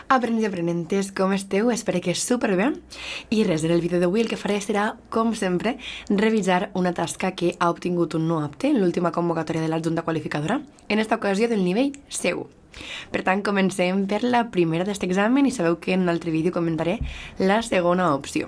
Aprenents i aprenentes, com esteu? Espero que superbé. I res, en el vídeo d'avui el que faré serà, com sempre, revisar una tasca que ha obtingut un no apte en l'última convocatòria de la Junta Qualificadora, en esta ocasió del nivell C1. Per tant, comencem per la primera d'aquest examen i sabeu que en un altre vídeo comentaré la segona opció.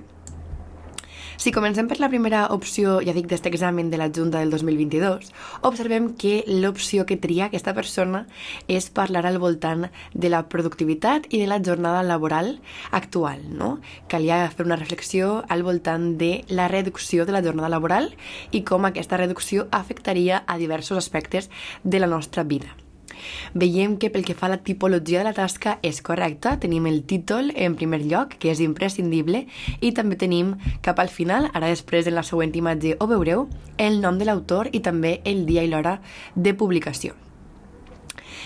Si comencem per la primera opció, ja dic, d'aquest examen de la Junta del 2022, observem que l'opció que tria aquesta persona és parlar al voltant de la productivitat i de la jornada laboral actual, no? Calia fer una reflexió al voltant de la reducció de la jornada laboral i com aquesta reducció afectaria a diversos aspectes de la nostra vida. Veiem que pel que fa a la tipologia de la tasca és correcta, tenim el títol en primer lloc, que és imprescindible, i també tenim cap al final, ara després en la següent imatge ho veureu, el nom de l'autor i també el dia i l'hora de publicació.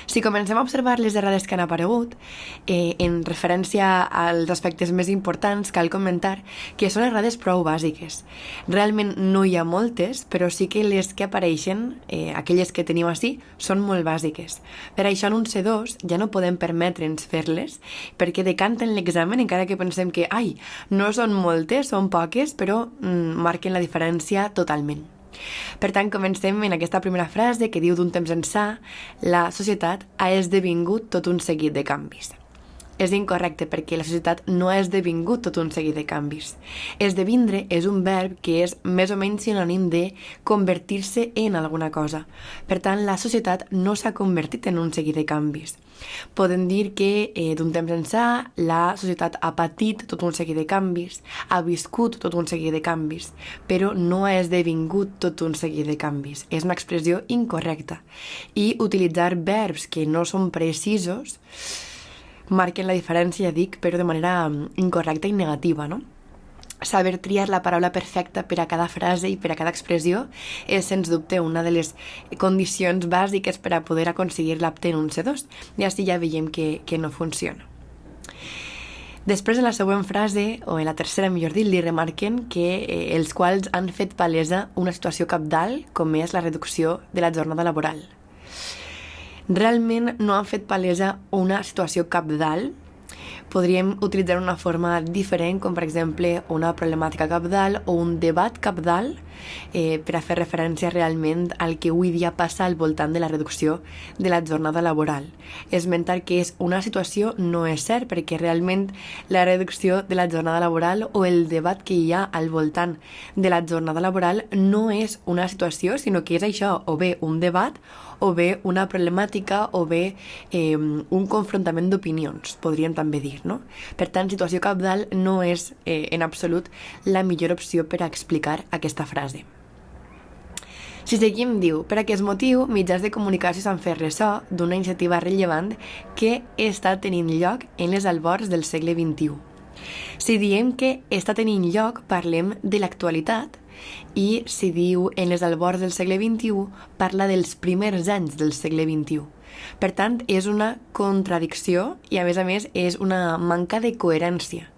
Si comencem a observar les errades que han aparegut, en referència als aspectes més importants, cal comentar que són errades prou bàsiques. Realment no hi ha moltes, però sí que les que apareixen, aquelles que tenim així, són molt bàsiques. Per això en un C2 ja no podem permetre'ns fer-les, perquè decanten l'examen, encara que pensem que, no són moltes, són poques, però marquen la diferència totalment. Per tant, comencem en aquesta primera frase que diu d'un temps ençà, la societat ha esdevingut tot un seguit de canvis. És incorrecte perquè la societat no ha esdevingut tot un seguit de canvis. Esdevindre és un verb que és més o menys sinònim de convertir-se en alguna cosa. Per tant, la societat no s'ha convertit en un seguit de canvis. Podem dir que d'un temps ençà la societat ha patit tot un seguit de canvis, ha viscut tot un seguit de canvis, però no ha esdevingut tot un seguit de canvis. És una expressió incorrecta. I utilitzar verbs que no són precisos marquen la diferència, dic, però de manera incorrecta i negativa, no? Saber triar la paraula perfecta per a cada frase i per a cada expressió és, sens dubte, una de les condicions bàsiques per a poder aconseguir l'apte en un C2. I així ja veiem que no funciona. Després, en la següent frase, o en la tercera, millor dit, li remarquen que els quals han fet palesa una situació cabdal, com és la reducció de la jornada laboral. Realment no han fet palesa una situació cabdal. Podríem utilitzar una forma diferent, com per exemple una problemàtica cabdal o un debat cabdal, per a fer referència realment al que avui dia passa al voltant de la reducció de la jornada laboral. Esmentar que és una situació no és cert, perquè realment la reducció de la jornada laboral o el debat que hi ha al voltant de la jornada laboral no és una situació, sinó que és això, o bé un debat, o bé una problemàtica, o bé un confrontament d'opinions, podríem també dir, no? Per tant, situació cabdal no és en absolut la millor opció per a explicar aquesta frase. Si seguim, diu, per aquest motiu, mitjans de comunicació s'han fet ressò d'una iniciativa rellevant que està tenint lloc en les albors del segle XXI. Si diem que està tenint lloc, parlem de l'actualitat, i si diu en les albors del segle XXI, parla dels primers anys del segle XXI. Per tant, és una contradicció i, a més, és una manca de coherència.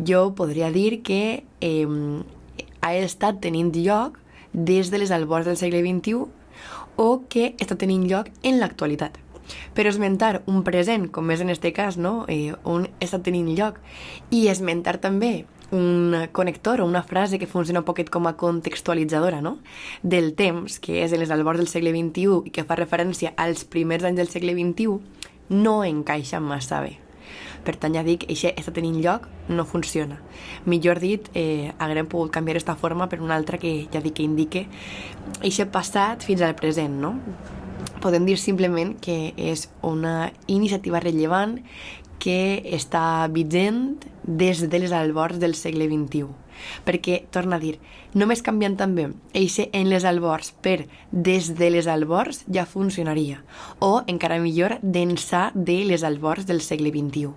Jo podria dir que ha estat tenint lloc des de les albors del segle XXI o que està tenint lloc en l'actualitat. Però esmentar un present, com és en aquest cas, no? On està tenint lloc, i esmentar també un connector o una frase que funciona un poquet com a contextualitzadora, no? Del temps, que és en les albors del segle XXI i que fa referència als primers anys del segle XXI, no encaixa massa bé. Per tant, ja dic, això està tenint lloc, no funciona. Millor dit, haguem pogut canviar aquesta forma per una altra que ja dic que indique això passat fins al present, no? Podem dir simplement que és una iniciativa rellevant que està vigent des de les albors del segle XXI. Perquè, torna a dir, només canviant també eixe en les albors per des de les albors ja funcionaria. O, encara millor, d'ençà de les albors del segle XXI.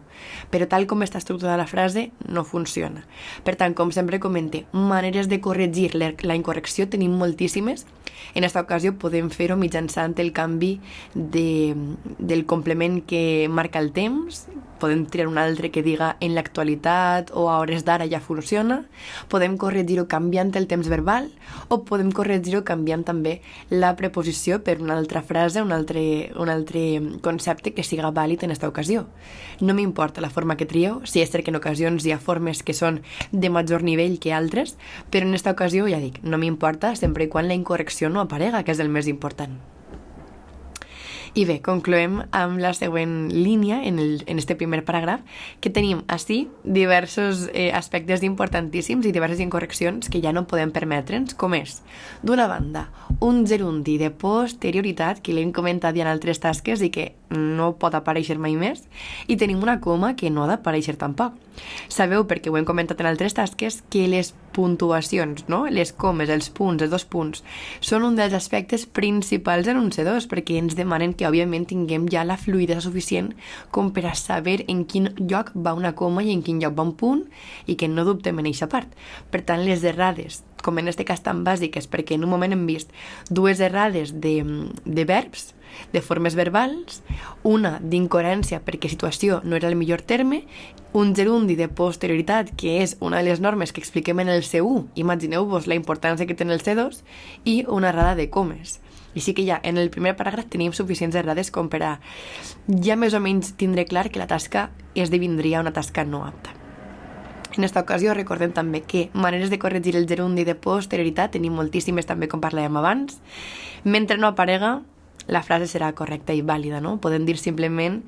Però tal com està estructurada la frase, no funciona. Per tant, com sempre comente, maneres de corregir la incorrecció tenim moltíssimes. En aquesta ocasió podem fer-ho mitjançant el canvi del complement que marca el temps. Podem triar un altre que diga en l'actualitat o a hores d'ara ja funciona. Podem corregir-ho canviant el temps verbal o podem corregir-ho canviant també la preposició per una altra frase, un altre concepte que siga vàlid en aquesta ocasió. No m'importa la forma que trieu, si és cert que en ocasions hi ha formes que són de major nivell que altres, però en aquesta ocasió, ja dic, no m'importa sempre i quan la incorrecció no aparega, que és el més important. I bé, concloem amb la següent línia en este primer paràgraf, que tenim així diversos aspectes importantíssims i diverses incorreccions que ja no podem permetre'ns, com és, d'una banda, un gerundi de posterioritat, que l'hem comentat ja en altres tasques i que no pot aparèixer mai més, i tenim una coma que no ha d'aparèixer tampoc. Sabeu, perquè ho hem comentat en altres tasques, que les puntuacions, no? Les comes, els punts, els 2 punts, són un dels aspectes principals en un C2, perquè ens demanen que, òbviament, tinguem ja la fluïdesa suficient com per a saber en quin lloc va una coma i en quin lloc va un punt i que no dubtem en aquesta part. Per tant, les errades, com en aquest cas tan bàsiques, perquè en un moment hem vist 2 errades de verbs, de formes verbals, una d'incoherència perquè situació no era el millor terme, un gerundi de posterioritat, que és una de les normes que expliquem en el C1, imagineu-vos la importància que té en el C2, i una errada de comes. I sí que ja en el primer paràgraf tenim suficients errades com per a ja més o menys tindre clar que la tasca esdevindria una tasca no apta. En aquesta ocasió recordem també que maneres de corregir el gerundi de posterioritat tenim moltíssimes també com parlàvem abans. Mentre no aparega, la frase serà correcta i vàlida, no? Podem dir simplement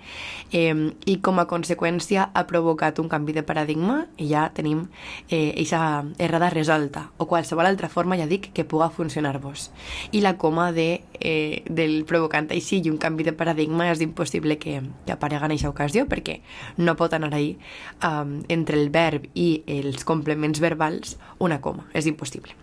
i com a conseqüència ha provocat un canvi de paradigma i ja tenim aquesta errada resolta, o qualsevol altra forma, ja dic, que puga funcionar-vos. I la coma del provocant així i un canvi de paradigma és impossible que aparega en aquesta ocasió, perquè no pot anar ahí entre el verb i els complements verbals una coma, és impossible.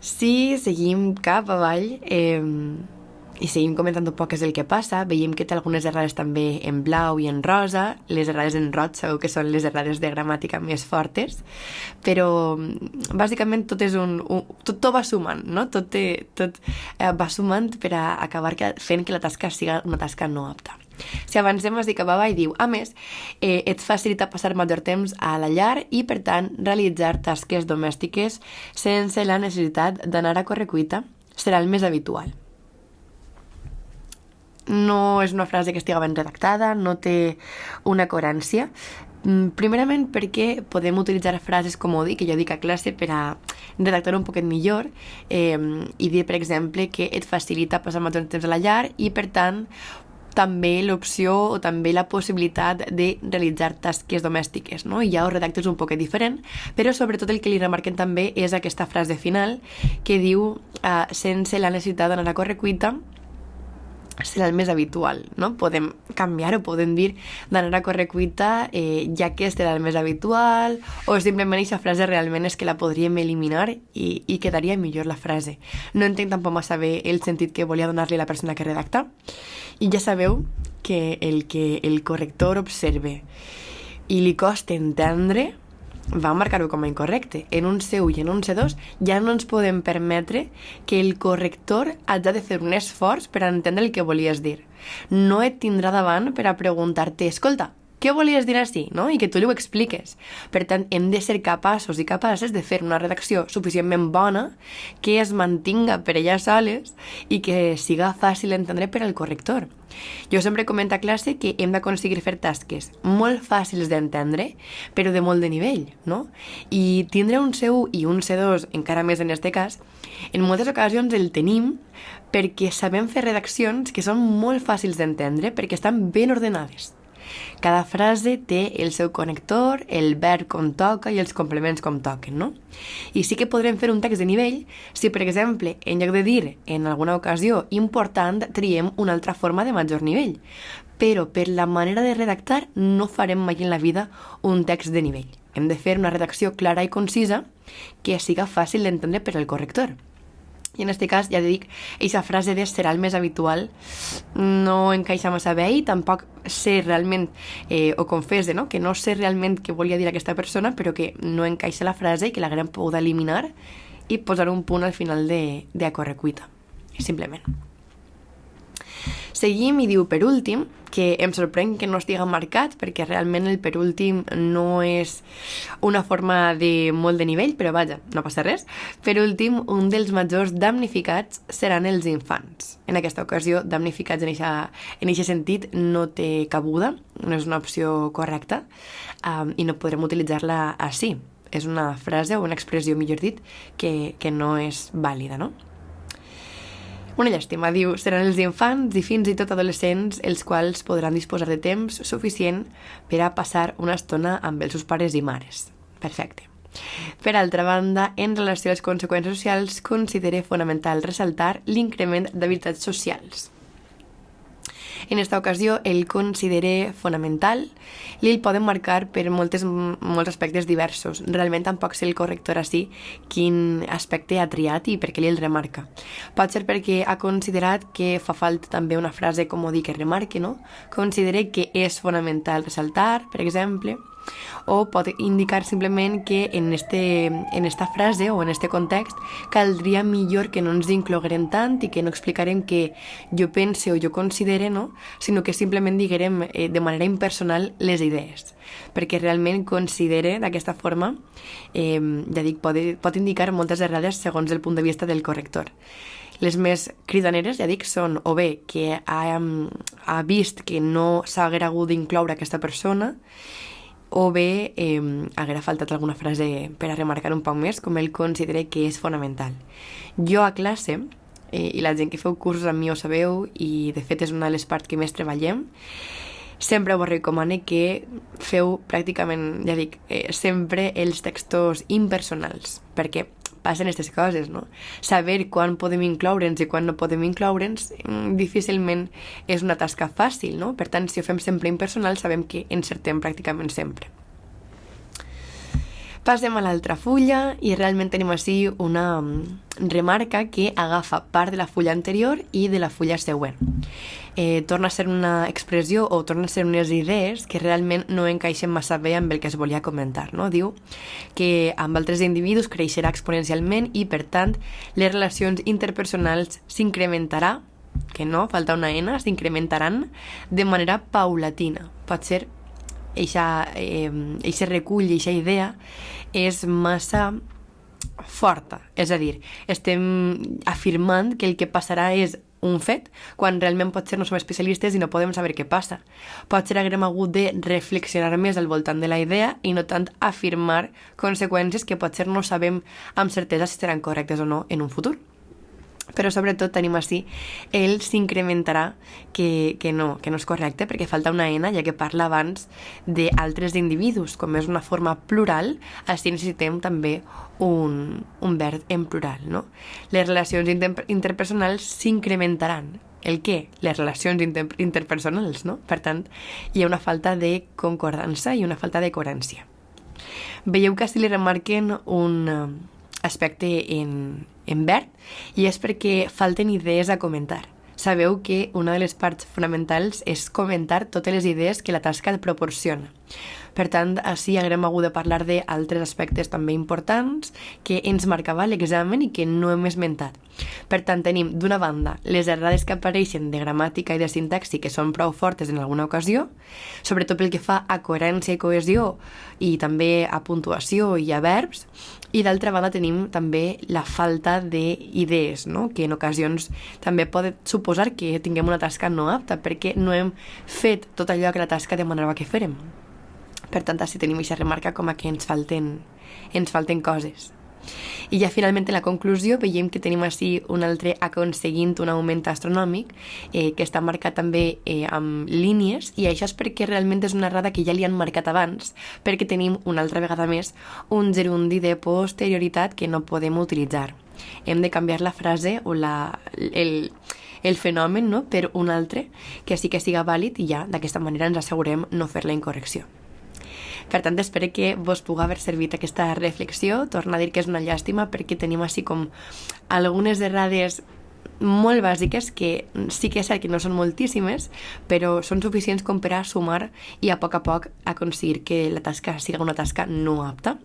Si seguim cap avall i seguim comentant un poc què és el que passa, veiem que té algunes errades també en blau i en rosa. Les errades en roig sabeu que són les errades de gramàtica més fortes, però bàsicament tot va sumant, no? Tot va sumant per a acabar fent que la tasca siga una tasca no apta. Si avancem es dic i diu, a més, et facilita passar major temps a la llar i, per tant, realitzar tasques domèstiques sense la necessitat d'anar a correcuita serà el més habitual. No és una frase que estigui ben redactada, no té una coherència. Primerament perquè podem utilitzar frases com ho dic, que jo dic a classe, per a redactar un poquet millor i dir, per exemple, que et facilita passar major temps a la llar i, per tant, també l'opció o també la possibilitat de realitzar tasques domèstiques, no? I ja ho redactes un poquet diferent, però sobretot el que li remarquen també és aquesta frase final que diu sense la necessitat d'anar a correcuita serà el més habitual, no? Podem canviar o podem dir d'anar a correcuita ja que serà el més habitual, o simplement aquesta frase realment és que la podríem eliminar i quedaria millor la frase. No entenc tampoc massa bé el sentit que volia donar-li la persona que redacta, i ja sabeu que el corrector observe i li costa entendre va marcar-ho com a incorrecte. En un C1 i en un C2 ja no ens podem permetre que el corrector hagi de fer un esforç per entendre el que volies dir. No et tindrà davant per a preguntar-te, escolta, què volies dir així, no? I que tu li ho expliques. Per tant, hem de ser capaços i capaces de fer una redacció suficientment bona que es mantinga per elles soles i que siga fàcil d'entendre per al corrector. Jo sempre comento a classe que hem d'aconseguir fer tasques molt fàcils d'entendre, però de molt de nivell, no? I tindre un C1 i un C2, encara més en aquest cas, en moltes ocasions el tenim perquè sabem fer redaccions que són molt fàcils d'entendre perquè estan ben ordenades. Cada frase té el seu connector, el verb com toca i els complements com toquen, no? I sí que podrem fer un text de nivell si, per exemple, en lloc de dir en alguna ocasió important, triem una altra forma de major nivell. Però per la manera de redactar no farem mai en la vida un text de nivell. Hem de fer una redacció clara i concisa que siga fàcil d'entendre per al corrector. I en aquest cas, ja dic, aquesta frase de serà el més habitual no encaixa massa bé i tampoc sé realment, o confesse, no? Que no sé realment què volia dir aquesta persona, però que no encaixa la frase i que l'haguem pogut eliminar i posar un punt al final de a correcuita, simplement. Seguim i diu per últim, que em sorprèn que no estiga marcat perquè realment el per últim no és una forma de molt de nivell, però vaja, no passa res. Per últim, un dels majors damnificats seran els infants. En aquesta ocasió, damnificats en aquest sentit no té cabuda, no és una opció correcta i no podrem utilitzar-la així. És una frase o una expressió, millor dit, que no és vàlida, no? Una llàstima, diu, seran els infants i fins i tot adolescents els quals podran disposar de temps suficient per a passar una estona amb els seus pares i mares. Perfecte. Per altra banda, en relació a les conseqüències socials, considera fonamental ressaltar l'increment d'habilitats socials. En esta ocasió, el considera fonamental i el poden marcar per molts aspectes diversos. Realment tampoc sé el corrector així quin aspecte ha triat i per què el remarca. Pot ser perquè ha considerat que fa falta també una frase com dir que remarque, no? Considera que és fonamental ressaltar, per exemple, o pot indicar simplement que en esta frase o en este context caldria millor que no ens incloguerem tant i que no explicarem que jo pense o jo considere, no? Sinó que simplement diguerem de manera impersonal les idees, perquè realment considere d'aquesta forma, ja dic, pot indicar moltes errades segons el punt de vista del corrector. Les més cridaneres, ja dic, són o bé que ha vist que no s'haguera hagut d'incloure aquesta persona, o bé haguera faltat alguna frase per a remarcar un poc més, com ell considera que és fonamental. Jo a classe, i la gent que feu cursos amb mi ho sabeu, i de fet és una de les parts que més treballem, sempre vos recomano que feu pràcticament, ja dic, sempre els textos impersonals, perquè passen aquestes coses, no? Saber quan podem incloure'ns i quan no podem incloure'ns difícilment és una tasca fàcil, no? Per tant, si ho fem sempre impersonal, sabem que encertem pràcticament sempre. Passem a l'altra fulla i realment tenim així una remarca que agafa part de la fulla anterior i de la fulla següent. Torna a ser una expressió o torna a ser unes idees que realment no encaixen massa bé amb el que es volia comentar, no? Diu que amb altres individus creixerà exponencialment i, per tant, les relacions interpersonals s'incrementarà, que no, falta una N, s'incrementaran de manera paulatina. Pot ser eixa recull, eixa idea és massa forta, és a dir, estem afirmant que el que passarà és un fet, quan realment potser no som especialistes i no podem saber què passa. Potser haguem hagut de reflexionar més al voltant de la idea i no tant afirmar conseqüències que potser no sabem amb certesa si seran correctes o no en un futur. Però sobretot tenim així el s'incrementarà, que no és correcte perquè falta una N, ja que parla abans d'altres individus. Com és una forma plural, així necessitem també un verb en plural, no? Les relacions interpersonals s'incrementaran. El què? Les relacions interpersonals, no? Per tant, hi ha una falta de concordança i una falta de coherència. Veieu que si li remarquen un aspecte en verd i és perquè falten idees a comentar. Sabeu que una de les parts fonamentals és comentar totes les idees que la tasca et proporciona. Per tant, així haguem hagut de parlar d'altres aspectes també importants que ens marcava l'examen i que no hem esmentat. Per tant, tenim, d'una banda, les errades que apareixen de gramàtica i de sintaxi que són prou fortes en alguna ocasió, sobretot pel que fa a coherència i cohesió i també a puntuació i a verbs, i d'altra banda tenim també la falta d'idees, no? Que en ocasions també pot suposar que tinguem una tasca no apta perquè no hem fet tot allò que la tasca demanava que fèrem. Per tant, així tenim aquesta remarca com a que ens falten coses. I ja finalment en la conclusió veiem que tenim així un altre aconseguint un augment astronòmic que està marcat també amb línies, i això és perquè realment és una errada que ja li han marcat abans, perquè tenim una altra vegada més un gerundi de posterioritat que no podem utilitzar. Hem de canviar la frase o el fenomen, no?, per un altre que sí que siga vàlid i ja d'aquesta manera ens assegurem no fer la incorrecció. Per tant, espero que vos pugui haver servit aquesta reflexió. Torno a dir que és una llàstima perquè tenim així com algunes errades molt bàsiques que sí que és cert que no són moltíssimes, però són suficients com per a sumar i a poc aconseguir que la tasca siga una tasca no apta.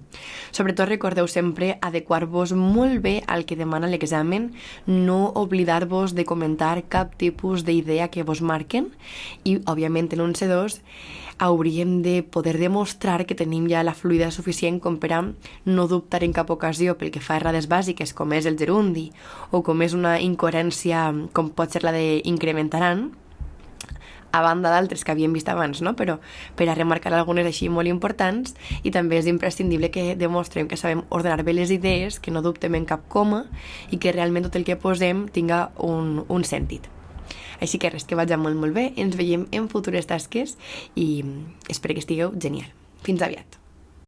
Sobretot recordeu sempre adequar-vos molt bé al que demana l'examen, no oblidar-vos de comentar cap tipus d'idea que vos marquen i, òbviament, en un C2 hauríem de poder demostrar que tenim ja la fluïda suficient com per a no dubtar en cap ocasió pel que fa a errades bàsiques com és el gerundi o com és una incoherència com pot ser la d'incrementaran, a banda d'altres que havíem vist abans, no? Però per a remarcar algunes així molt importants, i també és imprescindible que demostrem que sabem ordenar bé les idees, que no dubtem en cap coma i que realment tot el que posem tinga un sentit. Així que res, que vagi molt bé, ens veiem en futures tasques i espero que estigueu genial. Fins aviat.